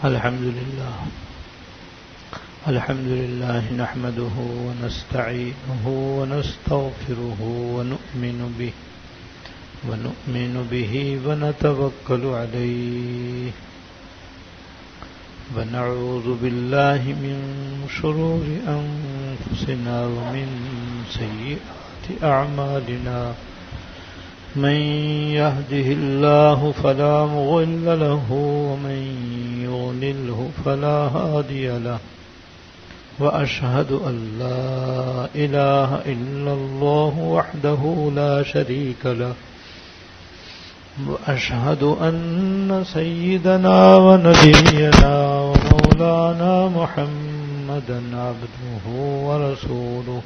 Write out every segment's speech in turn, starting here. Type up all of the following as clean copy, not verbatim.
الحمد لله نحمده ونستعينه ونستغفره ونؤمن به ونتوكل عليه ونعوذ بالله من شرور أنفسنا ومن سيئات أعمالنا من يهده الله فلا مضل له ومن يضلله فلا هادي له وأشهد أن لا إله إلا الله وحده لا شريك له وأشهد أن سيدنا ونبينا ومولانا محمدا عبده ورسوله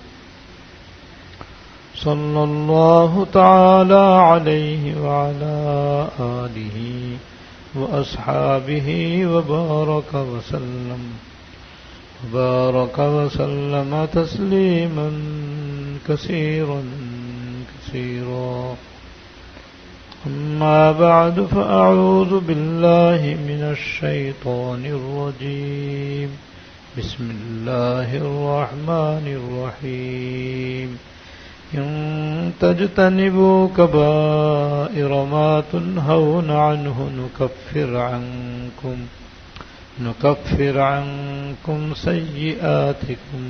صلى الله تعالى عليه وعلى آله وأصحابه وبارك وسلم تسليما كثيرا أما بعد فأعوذ بالله من الشيطان الرجيم بسم الله الرحمن الرحيم إن تجتنبوا كبائر ما تنهون عنه نكفر عنكم سيئاتكم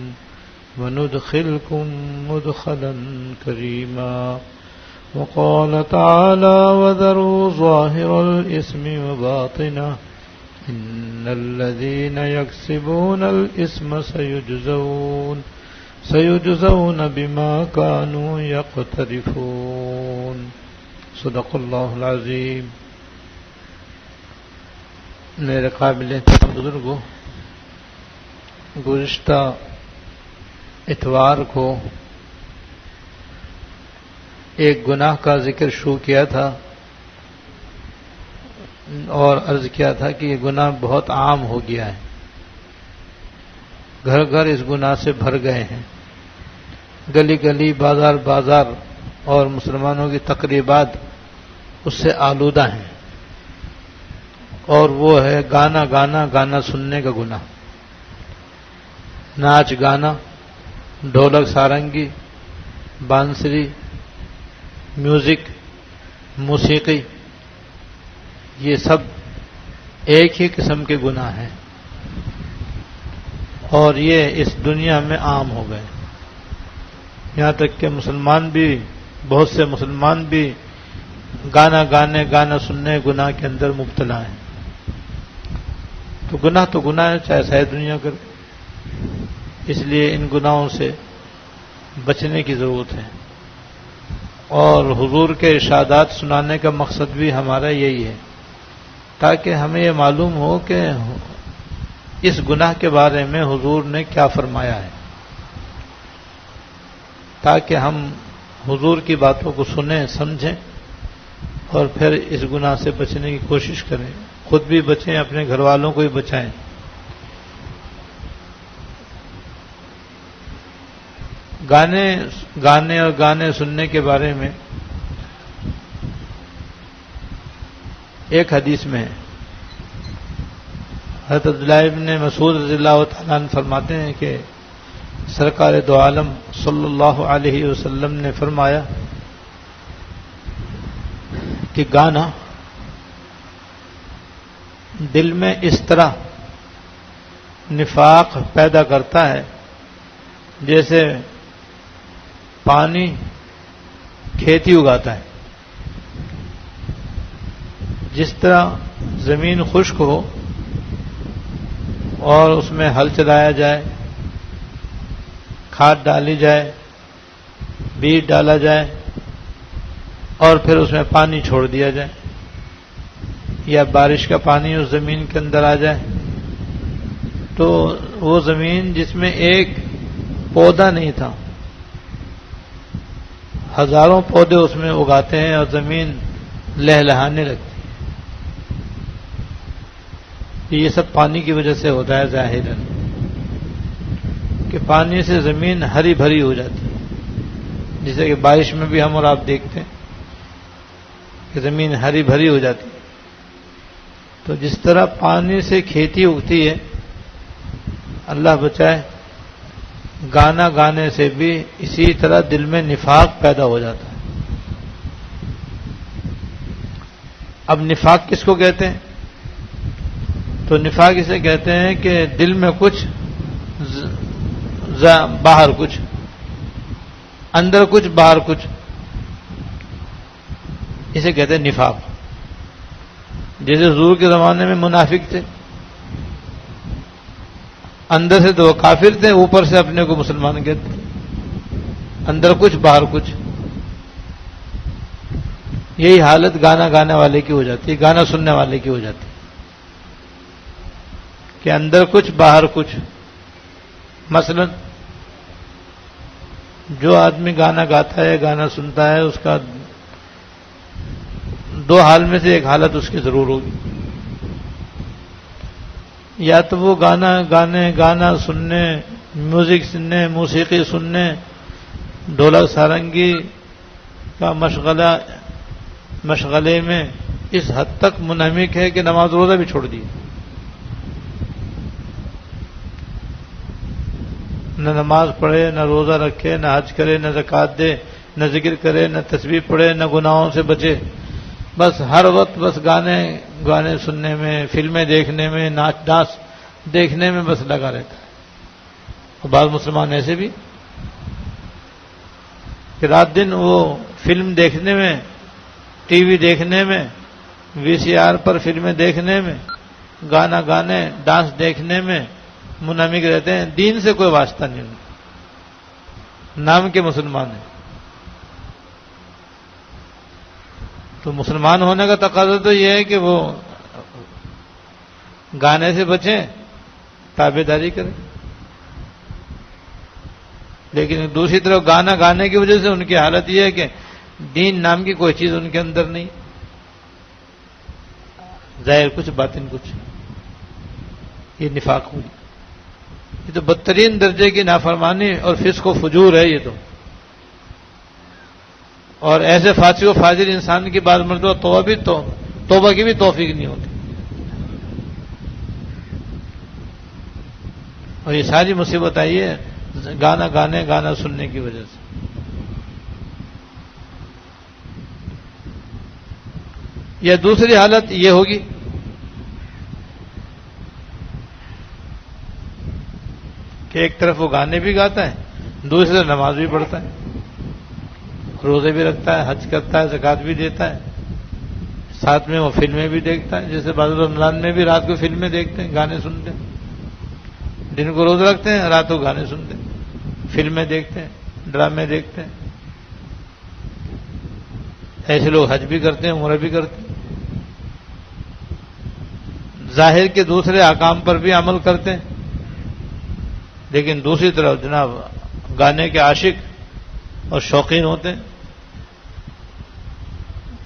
وندخلكم مدخلا كريما وقال تعالى وذروا ظاهر الإثم وباطنه إن الذين يكسبون الإثم سيجزون بما كانوا يقترفون صدق اللہ العظیم. میرے قابل احترام بزرگوں، گزشتہ اتوار کو ایک گناہ کا ذکر شروع کیا تھا اور عرض کیا تھا کہ یہ گناہ بہت عام ہو گیا ہے، گھر گھر اس گناہ سے بھر گئے ہیں، گلی گلی بازار بازار اور مسلمانوں کی تقریبات اس سے آلودہ ہیں. اور وہ ہے گانا سننے کا گناہ، ناچ گانا، ڈھولک سارنگی، بانسری، میوزک، موسیقی، یہ سب ایک ہی قسم کے گناہ ہیں اور یہ اس دنیا میں عام ہو گئے. یہاں تک کہ بہت سے مسلمان بھی گانا سننے گناہ کے اندر مبتلا ہیں. تو گناہ ہے، چاہے ساری دنیا کرے. اس لیے ان گناہوں سے بچنے کی ضرورت ہے اور حضور کے ارشادات سنانے کا مقصد بھی ہمارا یہی ہے، تاکہ ہمیں یہ معلوم ہو کہ اس گناہ کے بارے میں حضور نے کیا فرمایا ہے، تاکہ ہم حضور کی باتوں کو سنیں، سمجھیں اور پھر اس گناہ سے بچنے کی کوشش کریں، خود بھی بچیں، اپنے گھر والوں کو بھی بچائیں. گانے سننے کے بارے میں ایک حدیث میں حضرت عبداللہ ابن مسعود رضی اللہ تعالیٰ عنہ فرماتے ہیں کہ سرکار دو عالم صلی اللہ علیہ وسلم نے فرمایا کہ گانا دل میں اس طرح نفاق پیدا کرتا ہے جیسے پانی کھیتی اگاتا ہے. جس طرح زمین خشک ہو اور اس میں ہل چلایا جائے، کھاد ڈالی جائے، بیج ڈالا جائے اور پھر اس میں پانی چھوڑ دیا جائے یا بارش کا پانی اس زمین کے اندر آ جائے، تو وہ زمین جس میں ایک پودا نہیں تھا، ہزاروں پودے اس میں اگاتے ہیں اور زمین لہلہانے لگتی ہے. یہ سب پانی کی وجہ سے ہوتا ہے ظاہراً، کہ پانی سے زمین ہری بھری ہو جاتی ہے. جیسے کہ بارش میں بھی ہم اور آپ دیکھتے ہیں کہ زمین ہری بھری ہو جاتی ہے. تو جس طرح پانی سے کھیتی اگتی ہے، اللہ بچائے، گانا گانے سے بھی اسی طرح دل میں نفاق پیدا ہو جاتا ہے۔ اب نفاق کس کو کہتے ہیں؟ تو نفاق اسے کہتے ہیں کہ دل میں کچھ، باہر کچھ، اندر کچھ باہر کچھ، اسے کہتے ہیں نفاق۔ جیسے حضور کے زمانے میں منافق تھے، اندر سے تو وہ کافر تھے، اوپر سے اپنے کو مسلمان کہتے ہیں، اندر کچھ باہر کچھ۔ یہی حالت گانا گانے والے کی ہو جاتی ہے، گانا سننے والے کی ہو جاتی ہے کہ اندر کچھ باہر کچھ۔ مثلا جو آدمی گانا گاتا ہے، گانا سنتا ہے، اس کا دو حال میں سے ایک حالت اس کی ضرور ہوگی، یا تو وہ گانا سننے، میوزک سننے، موسیقی سننے، ڈھولک سارنگی کا مشغلے میں اس حد تک منہمک ہے کہ نماز روزہ بھی چھوڑ دی، نہ نماز پڑھے، نہ روزہ رکھے، نہ حج کرے، نہ زکوٰۃ دے، نہ ذکر کرے، نہ تسبیح پڑھے، نہ گناہوں سے بچے، بس ہر وقت بس گانے سننے میں، فلمیں دیکھنے میں، ناچ ڈانس دیکھنے میں بس لگا رہتا ہے۔ اور بعض مسلمان ایسے بھی کہ رات دن وہ فلم دیکھنے میں، ٹی وی دیکھنے میں، وی سی آر پر فلمیں دیکھنے میں، گانا گانے، ڈانس دیکھنے میں منہمک رہتے ہیں، دین سے کوئی واسطہ نہیں، نام کے مسلمان ہیں۔ تو مسلمان ہونے کا تقاضا تو یہ ہے کہ وہ گانے سے بچیں، تابع داری کریں، لیکن دوسری طرف گانا گانے کی وجہ سے ان کی حالت یہ ہے کہ دین نام کی کوئی چیز ان کے اندر نہیں، ظاہر کچھ باطن کچھ، یہ نفاق ہوئی۔ یہ تو بدترین درجے کی نافرمانی اور فسق و فجور ہے یہ تو، اور ایسے فاسق و فاجر انسان کی بعض مرتبہ توبہ کی بھی توفیق نہیں ہوتی، اور یہ ساری مصیبت آئی ہے گانا سننے کی وجہ سے۔ یا دوسری حالت یہ ہوگی کہ ایک طرف وہ گانے بھی گاتا ہے، دوسری طرف نماز بھی پڑھتا ہے، روزے بھی رکھتا ہے، حج کرتا ہے، زکوٰۃ بھی دیتا ہے، ساتھ میں وہ فلمیں بھی دیکھتا ہے، جیسے بعض رمضان میں بھی رات کو فلمیں دیکھتے ہیں، گانے سنتے ہیں، دن کو روزہ رکھتے ہیں، رات کو گانے سنتے ہیں، فلمیں دیکھتے ہیں، ڈرامے دیکھتے ہیں۔ ایسے لوگ حج بھی کرتے ہیں، عمرہ بھی کرتے ہیں، ظاہر کے دوسرے احکام پر بھی عمل کرتے ہیں، لیکن دوسری طرف جناب گانے کے عاشق اور شوقین ہوتے ہیں،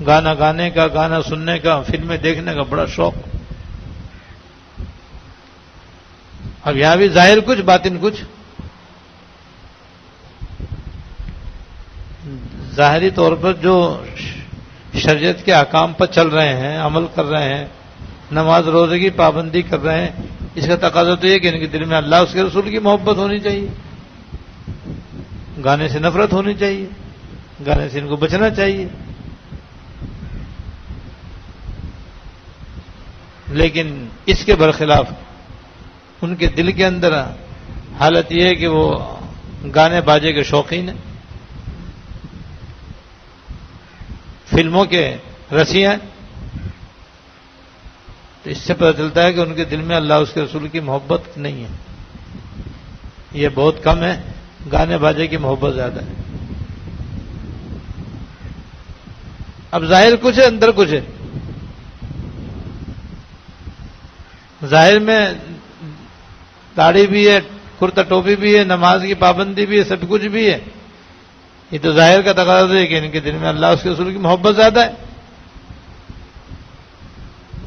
گانا گانے کا، گانا سننے کا، فلمیں دیکھنے کا بڑا شوق۔ اب یہاں بھی ظاہر کچھ باطن کچھ۔ ظاہری طور پر جو شریعت کے احکام پر چل رہے ہیں، عمل کر رہے ہیں، نماز روزے کی پابندی کر رہے ہیں، اس کا تقاضا تو یہ کہ ان کے دل میں اللہ اس کے رسول کی محبت ہونی چاہیے، گانے سے نفرت ہونی چاہیے، گانے سے ان کو بچنا چاہیے۔ لیکن اس کے برخلاف ان کے دل کے اندر حالت یہ ہے کہ وہ گانے باجے کے شوقین ہیں، فلموں کے رسی ہیں، تو اس سے پتہ چلتا ہے کہ ان کے دل میں اللہ اس کے رسول کی محبت نہیں ہے، یہ بہت کم ہے، گانے باجے کی محبت زیادہ ہے۔ اب ظاہر کچھ ہے، اندر کچھ ہے۔ ظاہر میں داڑھی بھی ہے، کرتا ٹوپی بھی ہے، نماز کی پابندی بھی ہے، سب کچھ بھی ہے، یہ تو ظاہر کا تقاضا ہے کہ ان کے دل میں اللہ اس کے رسول کی محبت زیادہ ہے۔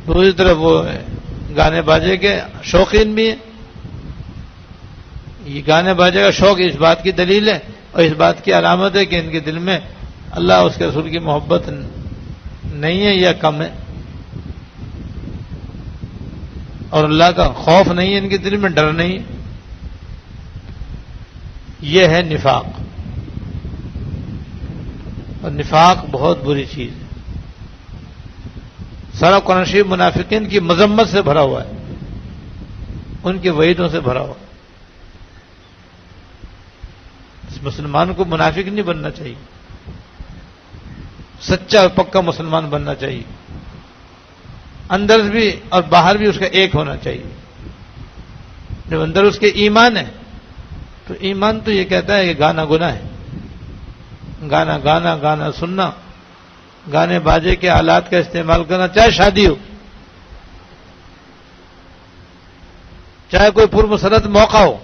دوسری طرف وہ گانے باجے کے شوقین بھی ہیں، یہ گانے باجے کا شوق اس بات کی دلیل ہے اور اس بات کی علامت ہے کہ ان کے دل میں اللہ اس کے رسول کی محبت نہیں ہے یا کم ہے۔ اور اللہ کا خوف نہیں ہے ان کے دل میں، ڈر نہیں ہے، یہ ہے نفاق. اور نفاق بہت بری چیز ہے. سارا قرآن شریف منافقین کی مذمت سے بھرا ہوا ہے، ان کے وعیدوں سے بھرا ہوا ہے. اس مسلمان کو منافق نہیں بننا چاہیے، سچا اور پکا مسلمان بننا چاہیے. اندر بھی اور باہر بھی اس کا ایک ہونا چاہیے. جب اندر اس کے ایمان ہے تو ایمان تو یہ کہتا ہے کہ گانا گناہ ہے، گانا گانا گانا سننا، گانے باجے کے آلات کا استعمال کرنا، چاہے شادی ہو، چاہے کوئی پرمسرت موقع ہو.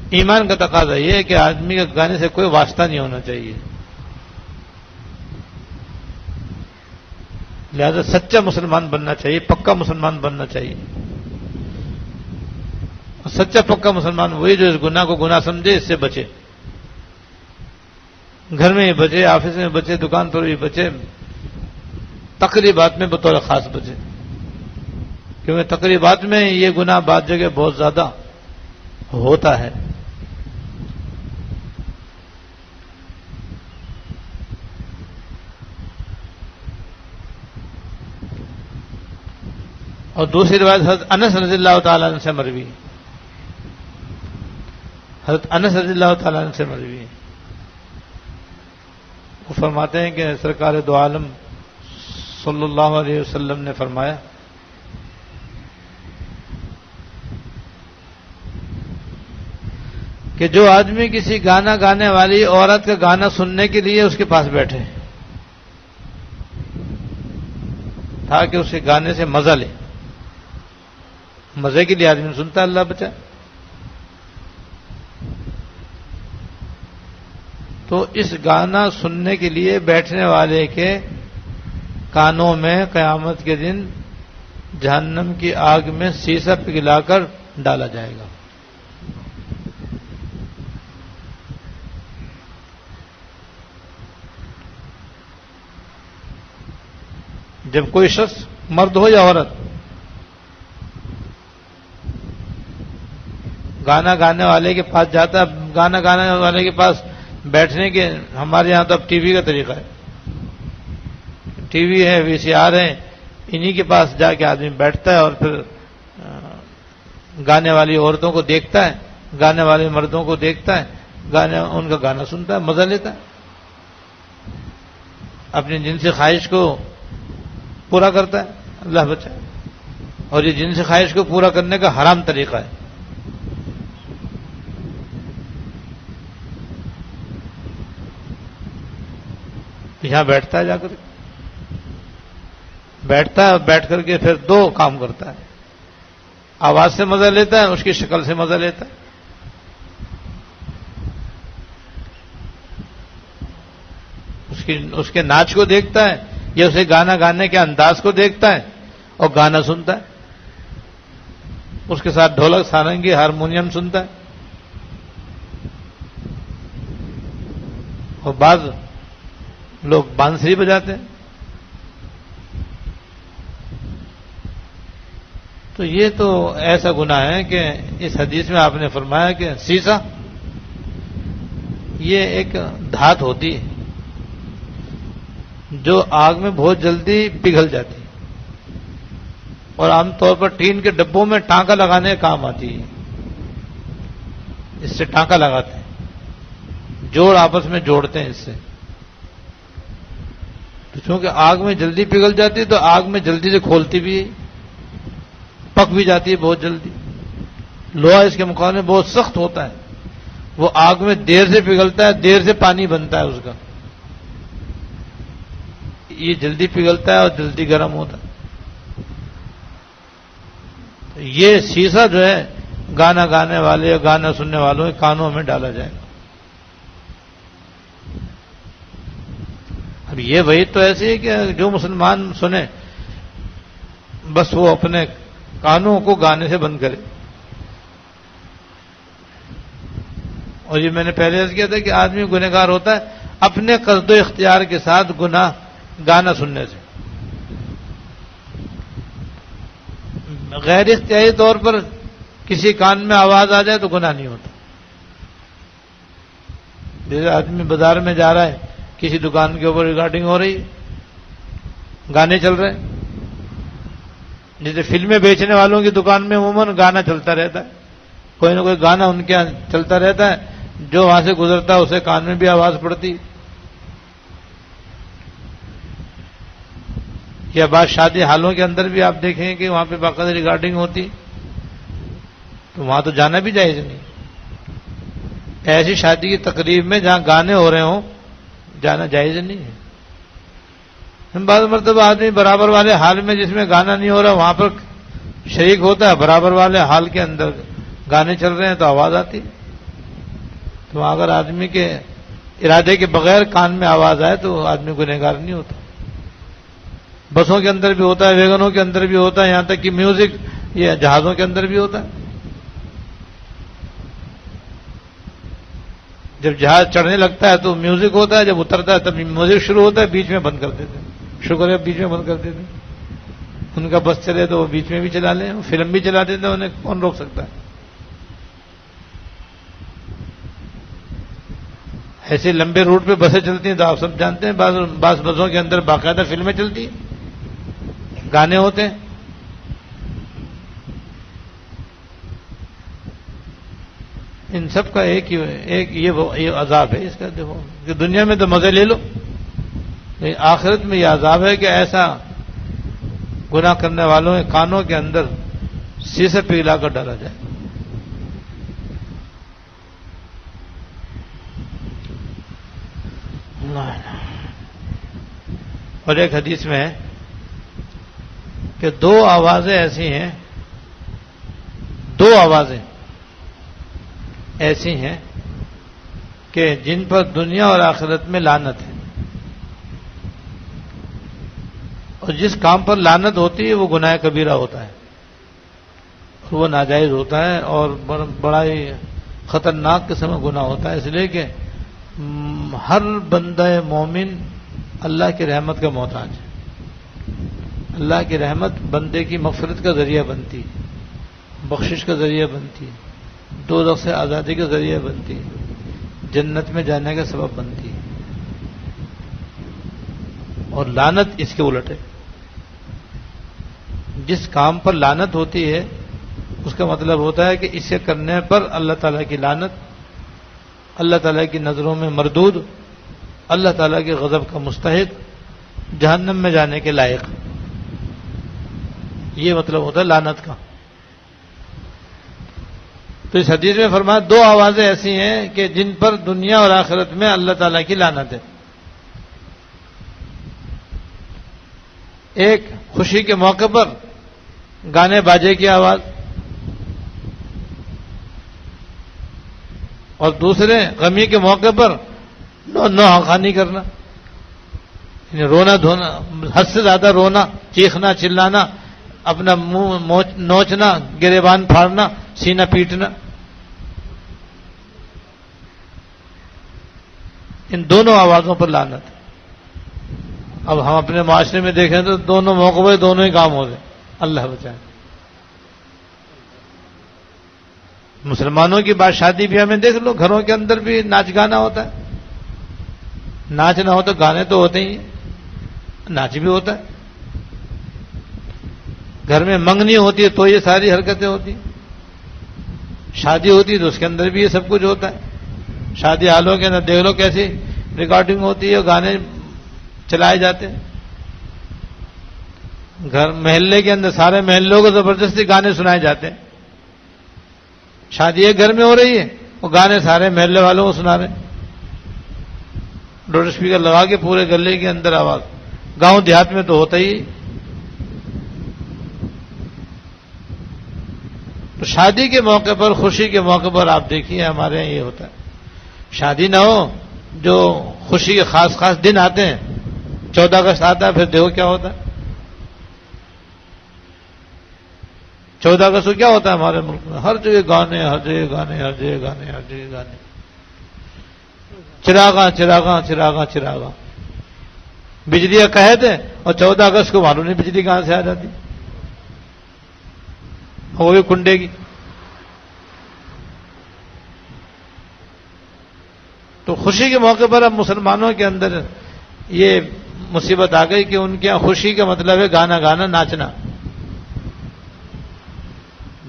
ایمان کا تقاضا یہ ہے کہ آدمی کا گانے سے کوئی واسطہ نہیں ہونا چاہیے. لہذا سچا مسلمان بننا چاہیے، پکا مسلمان بننا چاہیے. سچا پکا مسلمان وہی جو اس گناہ کو گناہ سمجھے، اس سے بچے. گھر میں ہی بچے، آفس میں بچے، دکان پر بھی بچے، تقریبات میں بطور خاص بچے. کیونکہ تقریبات میں یہ گناہ بعض جگہ بہت زیادہ ہوتا ہے. اور دوسری روایت حضرت انس رضی اللہ تعالیٰ عنہ سے مروی ہے. حضرت انس رضی اللہ تعالیٰ عنہ سے مروی ہے. وہ فرماتے ہیں کہ سرکار دو عالم صلی اللہ علیہ وسلم نے فرمایا کہ جو آدمی کسی گانا گانے والی عورت کا گانا سننے کے لیے اس کے پاس بیٹھے تاکہ اس کے گانے سے مزہ لے، مزے کے لیے آدمی سنتا ہے، اللہ بچا، تو اس گانا سننے کے لیے بیٹھنے والے کے کانوں میں قیامت کے دن جہنم کی آگ میں سیسا پگھلا کر ڈالا جائے گا. جب کوئی شخص مرد ہو یا عورت گانا گانے والے کے پاس جاتا ہے، گانا گانے والے کے پاس بیٹھنے کے، ہمارے یہاں تو اب ٹی وی کا طریقہ ہے، ٹی وی ہے، وی سی آر ہے، انہی کے پاس جا کے آدمی بیٹھتا ہے اور پھر گانے والی عورتوں کو دیکھتا ہے، گانے والے مردوں کو دیکھتا ہے، ان کا گانا سنتا ہے، مزہ لیتا ہے، اپنی جنسی خواہش کو پورا کرتا ہے، اللہ بچائے. اور یہ جنسی خواہش کو پورا کرنے کا حرام طریقہ ہے. یہاں بیٹھتا ہے، جا کر بیٹھتا ہے، بیٹھ کر کے پھر دو کام کرتا ہے، آواز سے مزہ لیتا ہے، اس کی شکل سے مزہ لیتا ہے. اس کے ناچ کو دیکھتا ہے یا اسے گانا گانے کے انداز کو دیکھتا ہے اور گانا سنتا ہے، اس کے ساتھ ڈھولک، سارنگی، ہارمونیم سنتا ہے. اور بعض لوگ بانسری بجاتے ہیں. تو یہ تو ایسا گناہ ہے کہ اس حدیث میں آپ نے فرمایا کہ سیسا یہ ایک دھات ہوتی ہے جو آگ میں بہت جلدی پگھل جاتی ہے اور عام طور پر ٹین کے ڈبوں میں ٹانکا لگانے کا کام آتی ہے. اس سے ٹانکا لگاتے ہیں، جوڑ آپس میں جوڑتے ہیں اس سے. تو چونکہ آگ میں جلدی پگھل جاتی ہے تو آگ میں جلدی سے کھولتی بھی ہے، پک بھی جاتی ہے بہت جلدی. لوہا اس کے مقابلے میں بہت سخت ہوتا ہے، وہ آگ میں دیر سے پگھلتا ہے، دیر سے پانی بنتا ہے اس کا. یہ جلدی پگھلتا ہے اور جلدی گرم ہوتا ہے. یہ سیسا جو ہے گانا گانے والے اور گانا سننے والوں کے کانوں میں ڈالا جائے گا. اب یہ وہی تو ایسی ہے کہ جو مسلمان سنے بس وہ اپنے کانوں کو گانے سے بند کرے. اور یہ میں نے پہلے عرض کیا تھا کہ آدمی گنہگار ہوتا ہے اپنے قصد و اختیار کے ساتھ گانا سننے سے. غیر اختیاری طور پر کسی کان میں آواز آ جائے تو گناہ نہیں ہوتا. جیسے آدمی بازار میں جا رہا ہے, کسی دکان کے اوپر ریکارڈنگ ہو رہی ہے, گانے چل رہے ہیں. جیسے فلمیں بیچنے والوں کی دکان میں عموماً گانا چلتا رہتا ہے, کوئی نہ کوئی گانا ان کے یہاں چلتا رہتا ہے, جو وہاں سے گزرتا ہے اسے کان میں بھی آواز پڑتی. یا بعض شادی حالوں کے اندر بھی آپ دیکھیں کہ وہاں پہ باقاعدہ ریکارڈنگ ہوتی, تو وہاں تو جانا بھی جائز نہیں. ایسی شادی کی تقریب میں جہاں گانے ہو رہے ہوں جانا جائز نہیں ہے. بعض مرتبہ آدمی برابر والے حال میں جس میں گانا نہیں ہو رہا وہاں پر شریک ہوتا ہے, برابر والے حال کے اندر گانے چل رہے ہیں تو آواز آتی. تو اگر آدمی کے ارادے کے بغیر کان میں آواز آئے تو آدمی گنہگار نہیں ہوتا. بسوں کے اندر بھی ہوتا ہے, ویگنوں کے اندر بھی ہوتا ہے, یہاں تک کہ میوزک یہ جہازوں کے اندر بھی ہوتا ہے. جب جہاز چڑھنے لگتا ہے تو میوزک ہوتا ہے, جب اترتا ہے تب میوزک شروع ہوتا ہے, بیچ میں بند کر دیتے ہیں. شکر ہے بیچ میں بند کر دیتے ہیں. ان کا بس چلے تو وہ بیچ میں بھی چلا لیں, فلم بھی چلا دیتے ہیں, انہیں کون روک سکتا ہے. ایسے لمبے روٹ پہ بسیں چلتی ہیں تو آپ سب جانتے ہیں, بعض بسوں کے اندر باقاعدہ فلمیں چلتی ہیں, گانے ہوتے ہیں. ان سب کا ایک یہ عذاب ہے اس کا. دیکھو کہ دنیا میں تو مزے لے لو, لیکن آخرت میں یہ عذاب ہے کہ ایسا گناہ کرنے والوں کے کانوں کے اندر سیسے پگھلا کر ڈالا جائے. اور ایک حدیث میں ہے کہ دو آوازیں ایسی ہیں, دو آوازیں ایسی ہیں کہ جن پر دنیا اور آخرت میں لعنت ہے. اور جس کام پر لعنت ہوتی ہے وہ گناہ کبیرہ ہوتا ہے, وہ ناجائز ہوتا ہے اور بڑا ہی خطرناک قسم کا گناہ ہوتا ہے. اس لیے کہ ہر بندہ مومن اللہ کی رحمت کا محتاج ہے. اللہ کی رحمت بندے کی مغفرت کا ذریعہ بنتی ہے, بخشش کا ذریعہ بنتی ہے, دوزخ سے آزادی کا ذریعہ بنتی ہے, جنت میں جانے کا سبب بنتی ہے. اور لعنت اس کے الٹ ہے. جس کام پر لعنت ہوتی ہے اس کا مطلب ہوتا ہے کہ اسے کرنے پر اللہ تعالیٰ کی لعنت, اللہ تعالیٰ کی نظروں میں مردود, اللہ تعالیٰ کے غضب کا مستحق, جہنم میں جانے کے لائق. یہ مطلب ہوتا ہے لعنت کا. تو اس حدیث میں فرمایا دو آوازیں ایسی ہیں کہ جن پر دنیا اور آخرت میں اللہ تعالیٰ کی لعنت ہے. ایک خوشی کے موقع پر گانے باجے کی آواز, اور دوسرے غمی کے موقع پر نوحہ کرنا, یعنی رونا دھونا, حد سے زیادہ رونا, چیخنا, چلانا, اپنا منہ نوچنا, گریبان پھاڑنا, سینہ پیٹنا. ان دونوں آوازوں پر لعنت ہے. اب ہم اپنے معاشرے میں دیکھیں تو دونوں موقعوں پہ دونوں ہی کام ہوتے ہیں. اللہ بچائے. مسلمانوں کی بات شادی بیاہ میں دیکھ لو, گھروں کے اندر بھی ناچ گانا ہوتا ہے. ناچ نہ ہو تو گانے تو ہوتے ہی ہیں, ناچ بھی ہوتا ہے. گھر میں منگنی ہوتی ہے تو یہ ساری حرکتیں ہوتی ہیں. شادی ہوتی ہے تو اس کے اندر بھی یہ سب کچھ ہوتا ہے. شادی حالوں کے اندر دیکھ لو کیسی ریکارڈنگ ہوتی ہے, گانے چلائے جاتے ہیں. گھر محلے کے اندر سارے محلوں کو زبردستی گانے سنائے جاتے ہیں. شادی ایک گھر میں ہو رہی ہے, وہ گانے سارے محلے والوں کو سنا رہے ہیں, لاؤڈ اسپیکر لگا کے پورے گلے کے اندر آواز. گاؤں دیہات میں تو ہوتا ہی. تو شادی کے موقع پر, خوشی کے موقع پر آپ دیکھیے ہمارے یہاں یہ ہوتا ہے. شادی نہ ہو, جو خوشی کے خاص دن آتے ہیں, 14 اگست آتا ہے, پھر دیکھو کیا ہوتا ہے. 14 اگست کو کیا ہوتا ہے ہمارے ملک میں؟ ہر جگہ گانے, ہر جگہ گانے, ہر جگہ گانے, ہر جگہ گانے. چراغاں چراغاں چراغاں چراغاں, بجلی کا قحط ہے, اور 14 اگست کو معلوم نہیں بجلی کہاں سے آ جاتی. وہ بھی کنڈے کی. تو خوشی کے موقع پر اب مسلمانوں کے اندر یہ مصیبت آ گئی کہ ان کے یہاں خوشی کا مطلب ہے گانا گانا، ناچنا،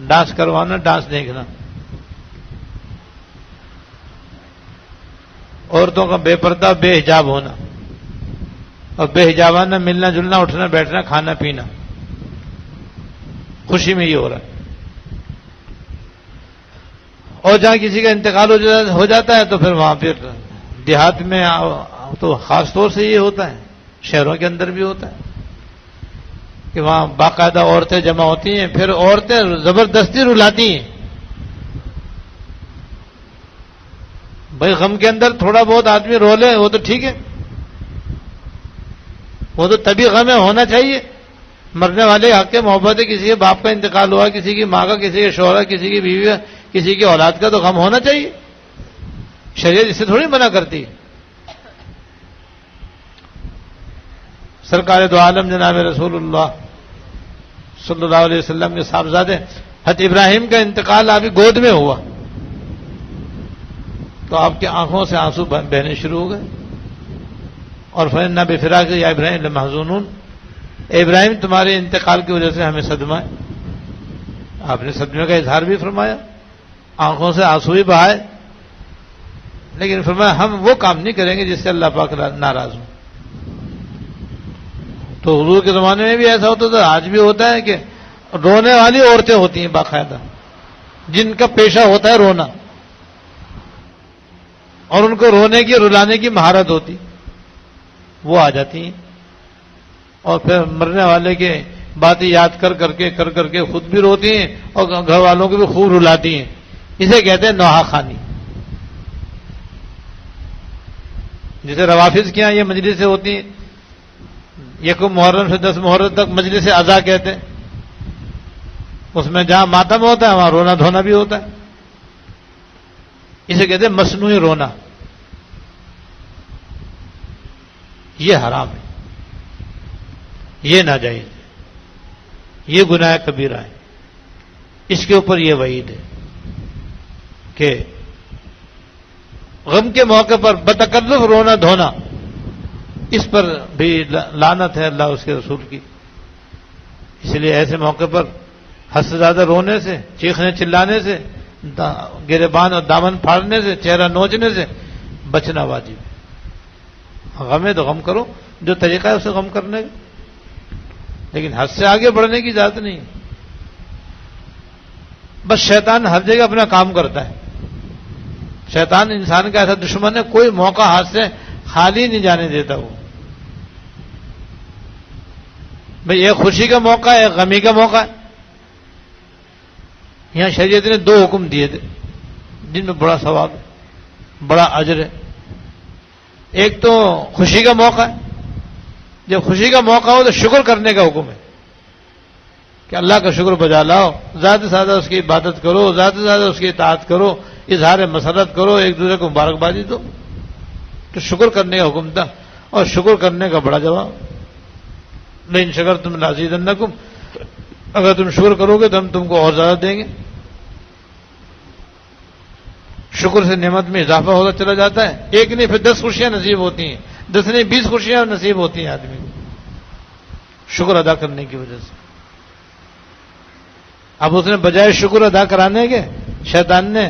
ڈانس کروانا، ڈانس دیکھنا. عورتوں کا بے پردہ بے حجاب ہونا اور بے حجابانہ ملنا جلنا، اٹھنا بیٹھنا، کھانا پینا، خوشی میں یہ ہو رہا ہے. اور جہاں کسی کا انتقال ہو جاتا ہے تو پھر وہاں پھر دیہات میں تو خاص طور سے یہ ہوتا ہے، شہروں کے اندر بھی ہوتا ہے کہ وہاں باقاعدہ عورتیں جمع ہوتی ہیں، پھر عورتیں زبردستی رلاتی ہیں. بھائی غم کے اندر تھوڑا بہت آدمی رو لے وہ تو ٹھیک ہے، وہ تو طبی غم ہے، ہونا چاہیے. مرنے والے حق کے محبت ہے، کسی کے باپ کا انتقال ہوا، کسی کی ماں کا، کسی کے شوہر کا، کسی کی بیوی کا، کسی کی اولاد کا، تو غم ہونا چاہیے. شریعت اس سے تھوڑی منع کرتی ہے. سرکار دو عالم جناب رسول اللہ صلی اللہ علیہ وسلم کے صاحبزادے حضرت ابراہیم کا انتقال آپ کی گود میں ہوا تو آپ کی آنکھوں سے آنسو بہنے شروع ہو گئے. اور فَإِنَّا بِفِرَاقِكَ يَا إِبْرَاهِيمُ لَمَحْزُونُونَ، اے ابراہیم تمہارے انتقال کی وجہ سے ہمیں صدمہ ہے. آپ نے صدمے کا اظہار بھی فرمایا، آنکھوں سے آنسو بھی بہائے، لیکن فرمایا ہم وہ کام نہیں کریں گے جس سے اللہ پاک ناراض ہوں. تو حضور کے زمانے میں بھی ایسا ہوتا تھا، آج بھی ہوتا ہے کہ رونے والی عورتیں ہوتی ہیں باقاعدہ، جن کا پیشہ ہوتا ہے رونا، اور ان کو رونے کی رلانے کی مہارت ہوتی، وہ آ جاتی ہیں اور پھر مرنے والے کے باتیں یاد کر کے خود بھی روتی ہیں اور گھر والوں کو بھی خوب رلاتی ہیں. اسے کہتے ہیں نوحہ خوانی. جسے روافظ کے یہاں یہ مجلسیں ہوتی ہیں، یکم محرم سے 10 محرم تک مجلس عزا کہتے ہیں. اس میں جہاں ماتم ہوتا ہے وہاں رونا دھونا بھی ہوتا ہے. اسے کہتے ہیں مصنوعی رونا. یہ حرام ہے، یہ ناجائز ہے، یہ گناہ کبیرہ ہے. اس کے اوپر یہ وعید ہے کہ غم کے موقع پر بتکلف رونا دھونا، اس پر بھی لعنت ہے اللہ اس کے رسول کی. اس لیے ایسے موقع پر حد سے زیادہ رونے سے، چیخنے چلانے سے، گریبان اور دامن پھاڑنے سے، چہرہ نوچنے سے بچنا واجب ہے. غم ہے تو غم کرو، جو طریقہ ہے اسے غم کرنے کا، لیکن حد سے آگے بڑھنے کی اجازت نہیں. بس شیطان ہر جگہ اپنا کام کرتا ہے. شیطان انسان کا ایسا دشمن ہے، کوئی موقع ہاتھ سے خالی نہیں جانے دیتا. وہ بھئی ایک خوشی کا موقع ہے، ایک غمی کا موقع ہے. یہاں شریعت نے 2 حکم دیے تھے جن میں بڑا ثواب ہے، بڑا اجر ہے. ایک تو خوشی کا موقع ہے، جب خوشی کا موقع ہو تو شکر کرنے کا حکم ہے کہ اللہ کا شکر بجا لاؤ، زیادہ سے زیادہ اس کی عبادت کرو، زیادہ سے زیادہ اس کی اطاعت کرو، اظہار مسرت کرو، ایک دوسرے کو مبارکبادی دو. تو شکر کرنے کا حکم تھا، اور شکر کرنے کا بڑا جواب. لئن شکرتم لازیدنکم، اگر تم شکر کرو گے تو ہم تم کو اور زیادہ دیں گے. شکر سے نعمت میں اضافہ ہوتا چلا جاتا ہے. ایک نہیں پھر 10 خوشیاں نصیب ہوتی ہیں، 10 نہیں 20 خوشیاں نصیب ہوتی ہیں آدمی کو شکر ادا کرنے کی وجہ سے. اب اس نے بجائے شکر ادا کرانے کے شیطان نے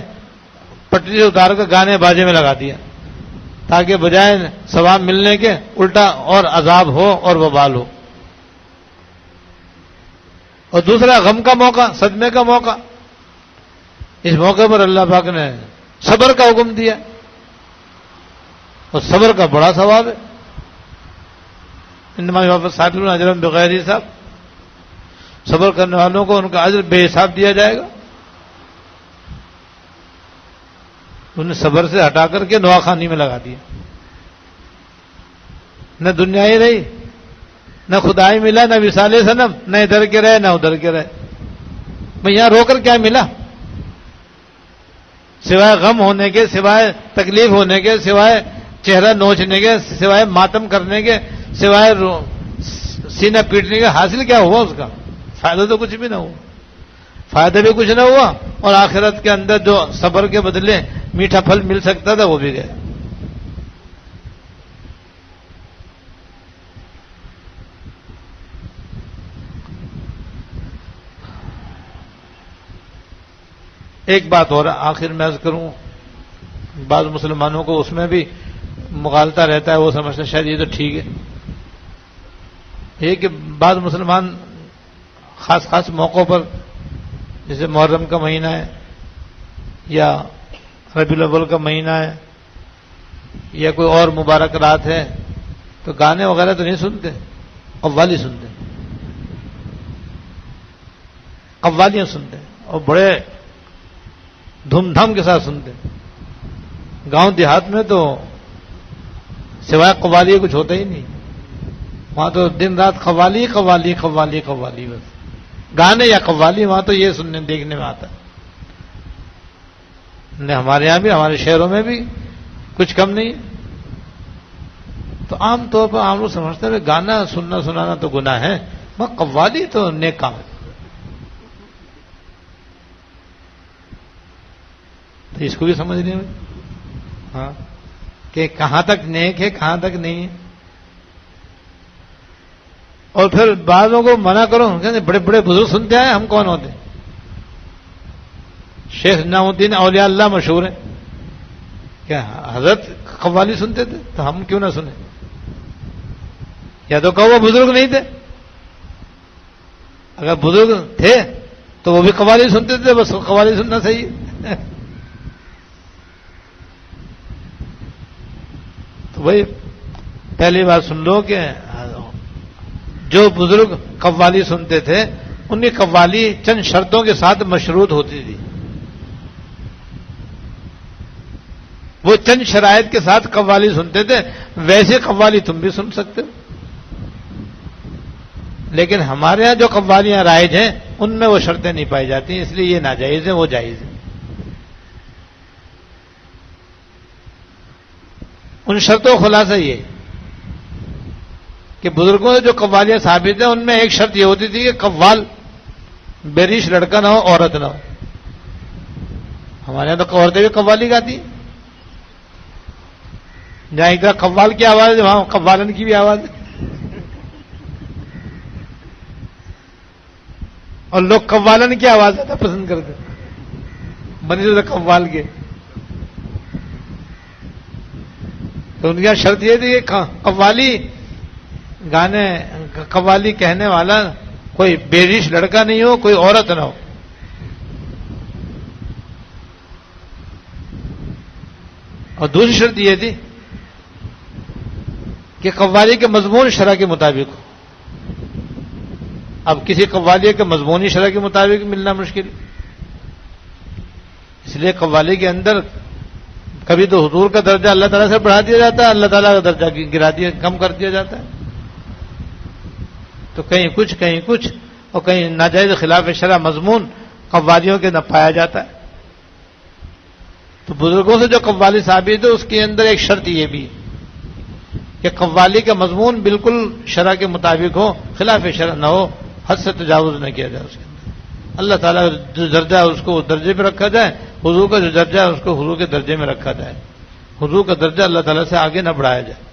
پٹری سے اتار کر گانے باجے میں لگا دیا، تاکہ بجائے ثواب ملنے کے الٹا اور عذاب ہو اور وبال ہو. اور دوسرا غم کا موقع، صدمے کا موقع. اس موقع پر اللہ پاک نے صبر کا حکم دیا، اور صبر کا بڑا ثواب ہے. انما یوفی الصابرون اجرهم بغیر حساب. صبر کرنے والوں کو ان کا اجر بے حساب دیا جائے گا. انہیں صبر سے ہٹا کر کے نواخانی میں لگا دیا. نہ دنیا ہی رہی، نہ خدائی ملا، نہ وصال صنم، نہ ادھر کے رہے نہ ادھر کے رہے. میں یہاں رو کر کیا ملا؟ سوائے غم ہونے کے، سوائے تکلیف ہونے کے، سوائے چہرہ نوچنے کے، سوائے ماتم کرنے کے، سوائے سینہ پیٹنے کے حاصل کیا ہوا؟ اس کا فائدہ تو کچھ بھی نہ ہوا. فائدہ بھی کچھ نہ ہوا اور آخرت کے اندر جو صبر کے بدلے میٹھا پھل مل سکتا تھا وہ بھی گیا. ایک بات اور آخر میں عرض کروں، بعض مسلمانوں کو اس میں بھی مغالطہ رہتا ہے، وہ سمجھتے ہیں شاید یہ تو ٹھیک ہے. یہ کہ بعض مسلمان خاص موقعوں پر جیسے محرم کا مہینہ ہے یا ربیع الاول کا مہینہ ہے یا کوئی اور مبارک رات ہے تو گانے وغیرہ تو نہیں سنتے، قوالی سنتے، قوالیاں سنتے اور بڑے دھوم دھام کے ساتھ سنتے. گاؤں دیہات میں تو سوائے قوالی کچھ ہوتا ہی نہیں، وہاں تو دن رات قوالی قوالی قوالی قوالی، بس گانے یا قوالی وہاں تو یہ سننے دیکھنے میں آتا ہے. ہمارے یہاں بھی، ہمارے شہروں میں بھی کچھ کم نہیں. تو عام طور پر عام لوگ سمجھتے ہیں گانا سننا سنانا تو گناہ ہے، مگر قوالی تو نیک کام ہے. تو اس کو بھی سمجھنے میں ہاں کہ کہاں تک نیک ہے کہاں تک نہیں ہے. اور پھر بعضوں کو منع کرو، کہتے بڑے بڑے بزرگ سنتے آئے، ہم کون ہوتے؟ شیخ نعیم الدین اولیاء اللہ مشہور ہیں، کیا حضرت قوالی سنتے تھے؟ تو ہم کیوں نہ سنیں؟ یا تو کہو وہ بزرگ نہیں تھے، اگر بزرگ تھے تو وہ بھی قوالی سنتے تھے، بس قوالی سننا صحیح ہے. تو وہی پہلی بات سن لو کہ جو بزرگ قوالی سنتے تھے ان کی قوالی چند شرطوں کے ساتھ مشروط ہوتی تھی. وہ چند شرائط کے ساتھ قوالی سنتے تھے، ویسے قوالی تم بھی سن سکتے ہو. لیکن ہمارے ہاں جو قوالیاں رائج ہیں ان میں وہ شرطیں نہیں پائی جاتی، اس لیے یہ ناجائز ہیں، وہ جائز ہیں. ان شرطوں کا خلاصہ یہ کہ بزرگوں سے جو قوالیاں ثابت ہیں ان میں ایک شرط یہ ہوتی تھی کہ قوال بیریش لڑکا نہ ہو، عورت نہ ہو. ہمارے یہاں تو عورتیں بھی قوالی گاتی ہیں، جہاں ادھر قوال کی آواز ہے وہاں قوالن کی بھی آواز ہے، اور لوگ قوالن کی آواز زیادہ پسند کرتے بنسبت قوال کے. تو ان کی شرط یہ تھی کہ قوالی گانے قوالی کہنے والا کوئی بیریش لڑکا نہیں ہو، کوئی عورت نہ ہو. اور دوسری شرط یہ تھی کہ قوالی کے مضمون شرع کے مطابق ہو. اب کسی قوالی کے مضمونی شرع کے مطابق ملنا مشکل، اس لیے قوالی کے اندر کبھی تو حضور کا درجہ اللہ تعالیٰ سے بڑھا دیا جاتا ہے، اللہ تعالیٰ کا درجہ گرا دیا، کم کر دیا جاتا ہے. تو کہیں کچھ اور کہیں ناجائز خلاف شرع مضمون قوالیوں کے نہ پایا جاتا ہے. تو بزرگوں سے جو قوالی ثابت ہے اس کے اندر ایک شرط یہ بھی کہ قوالی کا مضمون بالکل شرع کے مطابق ہو، خلاف شرع نہ ہو، حد سے تجاوز نہ کیا جائے اس کے اندر. اللہ تعالیٰ کا جو درجہ ہے اس کو اس درجے پہ رکھا جائے، حضور کا جو درجہ ہے اس کو حضور کے درجے میں رکھا جائے. حضور کا درجہ اللہ تعالیٰ سے آگے نہ بڑھایا جائے.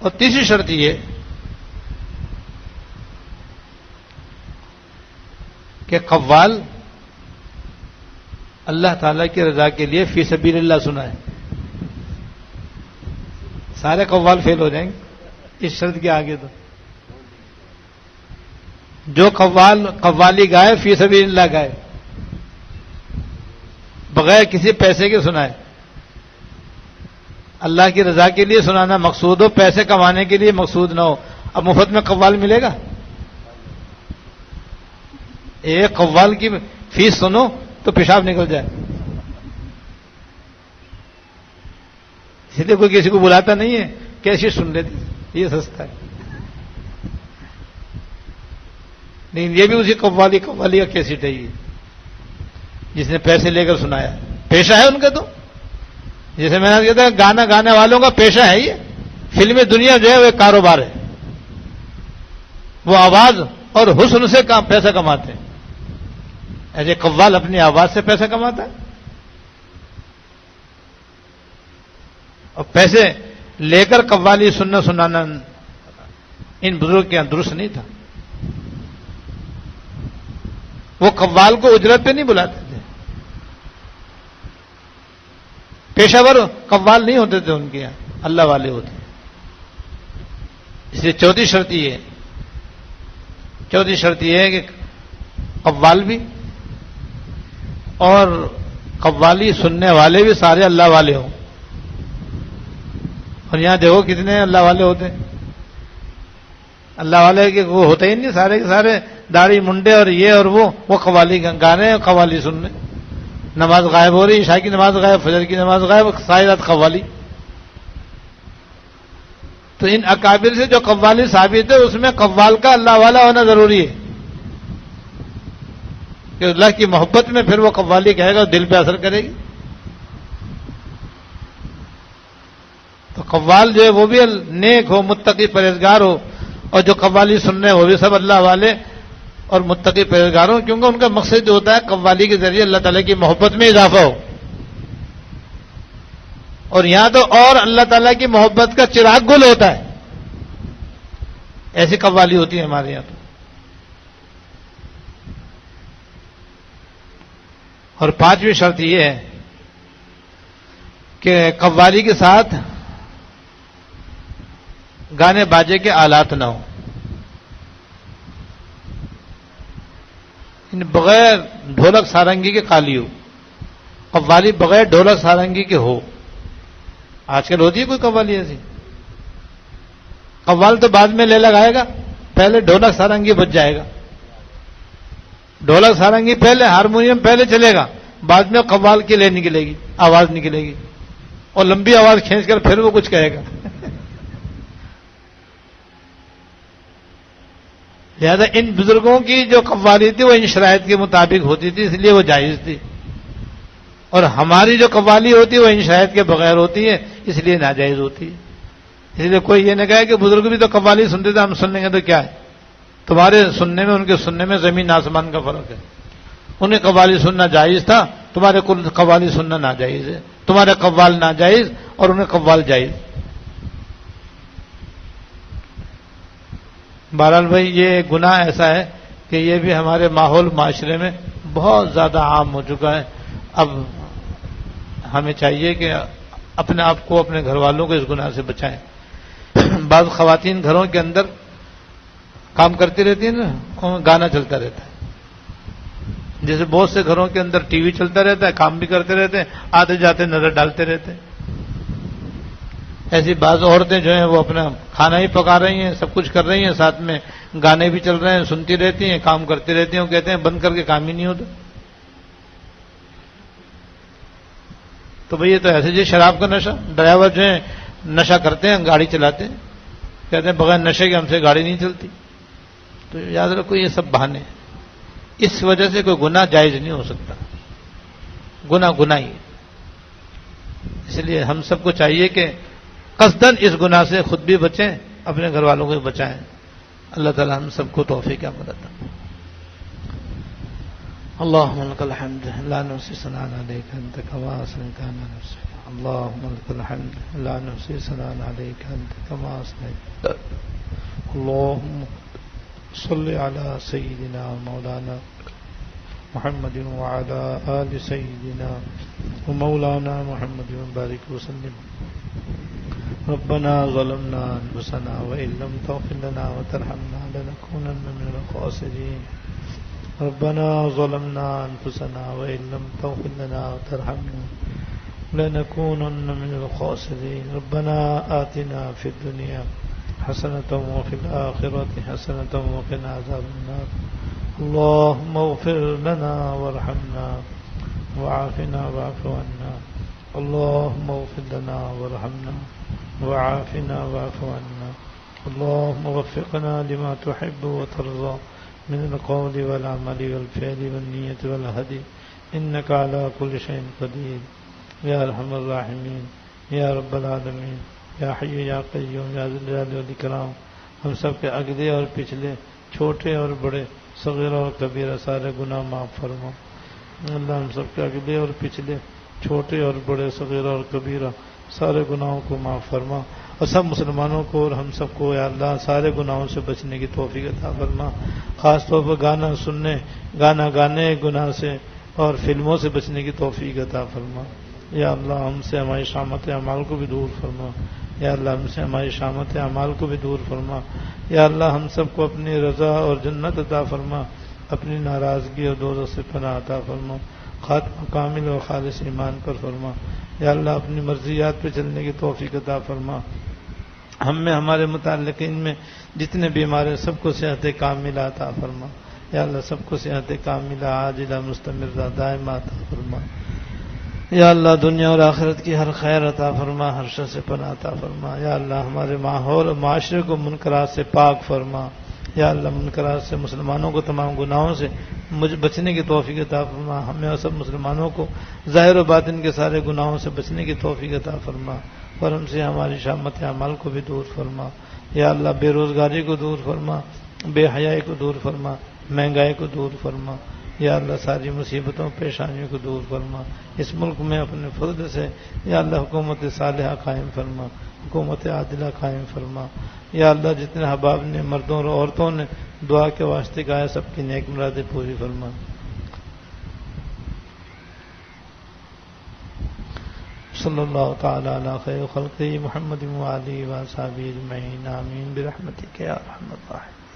اور تیسری شرط یہ کہ قوال اللہ تعالیٰ کی رضا کے لیے فی سبیل اللہ سنا ہے. سارے قوال فیل ہو جائیں گے اس شرط کے آگے. تو جو قوالی گائے فی سبیل اللہ گائے، بغیر کسی پیسے کے سنائے، اللہ کی رضا کے لیے سنانا مقصود ہو، پیسے کمانے کے لیے مقصود نہ ہو. اب مفت میں قوال ملے گا؟ ایک قوال کی فیس سنو تو پیشاب نکل جائے. اس لیے کوئی کسی کو بلاتا نہیں ہے، کیسے سن لیتے، یہ سستا ہے. لیکن یہ بھی اسی قوالی کا کیسٹ ہے، یہ جس نے پیسے لے کر سنایا. پیشہ ہے ان کا. تو جیسے میں نے کہتا گانا گانے والوں کا پیشہ ہے یہ. فلم دنیا جو ہے وہ ایک کاروبار ہے، وہ آواز اور حسن سے پیسہ کماتے ہیں. ایسے قوال اپنی آواز سے پیسہ کماتا ہے، اور پیسے لے کر قوالی سننا سنانا ان بزرگ کے یہاں درست نہیں تھا. وہ قوال کو اجرت پہ نہیں بلاتے تھے، پیشہ ور قوال نہیں ہوتے تھے ان کے یہاں، اللہ والے ہوتے. اس لیے چوتھی شرط یہ ہے کہ قوال بھی اور قوالی سننے والے بھی سارے اللہ والے ہوں. اور یہاں دیکھو کتنے اللہ والے ہوتے ہیں. اللہ والے کے وہ ہوتے ہی نہیں، سارے کے سارے داڑھی منڈے اور یہ اور وہ قوالی گانے اور قوالی سننے. نماز غائب ہو رہی، عشاء کی نماز غائب، فجر کی نماز غائب، ساری رات قوالی. تو ان اکابر سے جو قوالی ثابت ہے اس میں قوال کا اللہ والا ہونا ضروری ہے کہ اللہ کی محبت میں پھر وہ قوالی کہے گا، دل پہ اثر کرے گی. تو قوال جو ہے وہ بھی نیک ہو، متقی پرہیزگار ہو، اور جو قوالی سننے وہ بھی سب اللہ والے اور متقی پرہیزگار ہوں، کیونکہ ان کا مقصد جو ہوتا ہے قوالی کے ذریعے اللہ تعالیٰ کی محبت میں اضافہ ہو. اور یہاں تو اور اللہ تعالیٰ کی محبت کا چراغ گل ہوتا ہے. ایسی قوالی ہوتی ہے ہمارے یہاں تو. اور پانچویں شرط یہ ہے کہ قوالی کے ساتھ گانے باجے کے آلات نہ ہوں. بغیر ڈھولک سارنگی کے قالی ہو، قوالی بغیر ڈھولک سارنگی کے ہو. آج کل ہوتی ہے کوئی قوالی ایسی؟ قوال تو بعد میں لے لگائے گا، پہلے ڈھولک سارنگی بج جائے گا. ڈھولک سارنگی پہلے، ہارمونیم پہلے چلے گا، بعد میں قوال کی لے نکلے گی، آواز نکلے گی، اور لمبی آواز کھینچ کر پھر وہ کچھ کہے گا. لہذا ان بزرگوں کی جو قوالی تھی وہ ان شرائط کے مطابق ہوتی تھی، اس لیے وہ جائز تھی. اور ہماری جو قوالی ہوتی ہے وہ ان شرائط کے بغیر ہوتی ہے، اس لیے ناجائز ہوتی ہے. اس لیے کوئی یہ نہ کہے کہ بزرگ بھی تو قوالی سنتے تھے، ہم سن لیں گے تو کیا ہے. تمہارے سننے میں ان کے سننے میں زمین آسمان کا فرق ہے. انہیں قوالی سننا جائز تھا، تمہارے قوالی سننا ناجائز ہے. تمہارے قوال ناجائز اور انہیں قوال جائز. بہرحال بھائی یہ گناہ ایسا ہے کہ یہ بھی ہمارے ماحول معاشرے میں بہت زیادہ عام ہو چکا ہے. اب ہمیں چاہیے کہ اپنے آپ کو، اپنے گھر والوں کو اس گناہ سے بچائیں. بعض خواتین گھروں کے اندر کام کرتی رہتی ہیں نا، گانا چلتا رہتا ہے. جیسے بہت سے گھروں کے اندر ٹی وی چلتا رہتا ہے، کام بھی کرتے رہتے ہیں، آتے جاتے نظر ڈالتے رہتے ہیں. ایسی بعض عورتیں جو ہیں وہ اپنا کھانا ہی پکا رہی ہیں، سب کچھ کر رہی ہیں، ساتھ میں گانے بھی چل رہے ہیں، سنتی رہتی ہیں، کام کرتی رہتی ہیں. وہ کہتے ہیں بند کر کے کام ہی نہیں ہوتا. تو بھئی یہ تو ایسے جی شراب کا نشہ. ڈرائیور جو ہیں نشہ کرتے ہیں، گاڑی چلاتے ہیں، کہتے ہیں بغیر نشے کے ہم سے گاڑی نہیں چلتی. تو یاد رکھو یہ سب بہانے ہیں. اس وجہ سے کوئی گناہ جائز نہیں ہو سکتا. گناہ ہی. اس لیے ہم سب کو چاہیے کہ قصداً اس گناہ سے خود بھی بچیں، اپنے گھر والوں کو بھی بچائیں. اللہ تعالی ہم سب کو توفیق عطا فرمائے. اللهم لك الحمد لا نحصي ثناء عليك انت كما اثنيت على نفسك. اللهم لك الحمد لا نحصي ثناء عليك انت كما اثنيت. اللهم صل على سيدنا مولانا محمد وعلى آل سيدنا ومولانا محمد وبارك وسلم. ربنا ظلمنا انفسنا وان لم تغفر لنا وترحمنا لنكونن من الخاسرين. ربنا ظلمنا انفسنا وان لم تغفر لنا وترحمنا لنكونن من الخاسرين. ربنا آتنا في الدنيا حسنة وفي الآخرة حسنة وقنا عذاب النار. اللهم اغفر لنا وارحمنا وعافنا واعف عنا. اللهم اغفر لنا وارحمنا وعافنا واعف عنا. اللهم وفقنا لما تحب وترضى من القول والعمل والفعل والنية والهدي إنك على كل شيء قدير. يا أرحم الراحمين، يا رب العالمين، یا حی یا قیوم یا ذی الجلال والاکرام ہم سب کے اگلے اور پچھلے چھوٹے اور بڑے صغیر اور کبیرہ سارے گناہ معاف فرما اللہ ہم سب کے اگلے اور پچھلے چھوٹے اور بڑے صغیر اور کبیرہ سارے گناہوں کو معاف فرما اور سب مسلمانوں کو اور ہم سب کو یا اللہ سارے گناہوں سے بچنے کی توفیق عطا فرما خاص طور پر گانا سننے گانا گانے گناہ سے اور فلموں سے بچنے کی توفیق عطا فرما یا اللہ ہم سے ہماری شامت اعمال کو بھی دور فرما یا اللہ ہم سے ہماری شامت اعمال کو بھی دور فرما یا اللہ ہم سب کو اپنی رضا اور جنت عطا فرما اپنی ناراضگی اور دوزخ سے پناہ عطا فرما خاتمہ کامل و خالص ایمان پر فرما یا اللہ اپنی مرضیات پہ چلنے کی توفیق عطا فرما ہم میں ہمارے متعلقین میں جتنے بیمار ہیں سب کو صحت کاملہ عطا فرما یا اللہ سب کو صحت کاملہ عاجلہ مستمرہ دائمہ عطا فرما یا اللہ دنیا اور آخرت کی ہر خیر عطا فرما ہر شر سے پناہ عطا فرما یا اللہ ہمارے ماحول اور معاشرے کو منکرات سے پاک فرما یا اللہ منکرات سے مسلمانوں کو تمام گناہوں سے بچنے کی توفیق عطا فرما ہمیں اور سب مسلمانوں کو ظاہر و باطن کے سارے گناہوں سے بچنے کی توفیق عطا فرما اور ہم سے ہماری شامت اعمال کو بھی دور فرما یا اللہ بے روزگاری کو دور فرما بے حیائی کو دور فرما مہنگائی کو دور فرما یا اللہ ساری مصیبتوں پیشانیوں کو دور فرما اس ملک میں اپنے فضل سے یا اللہ حکومت صالحہ قائم فرما حکومت عادلہ قائم فرما یا اللہ جتنے احباب نے مردوں اور عورتوں نے دعا کے واسطے کہا ہے سب کی نیک مرادیں پوری فرما صلی اللہ تعالی علی خیر خلقہ محمد وآلہ وصحبہ اجمعین آمین برحمتک یا ارحم الراحمین.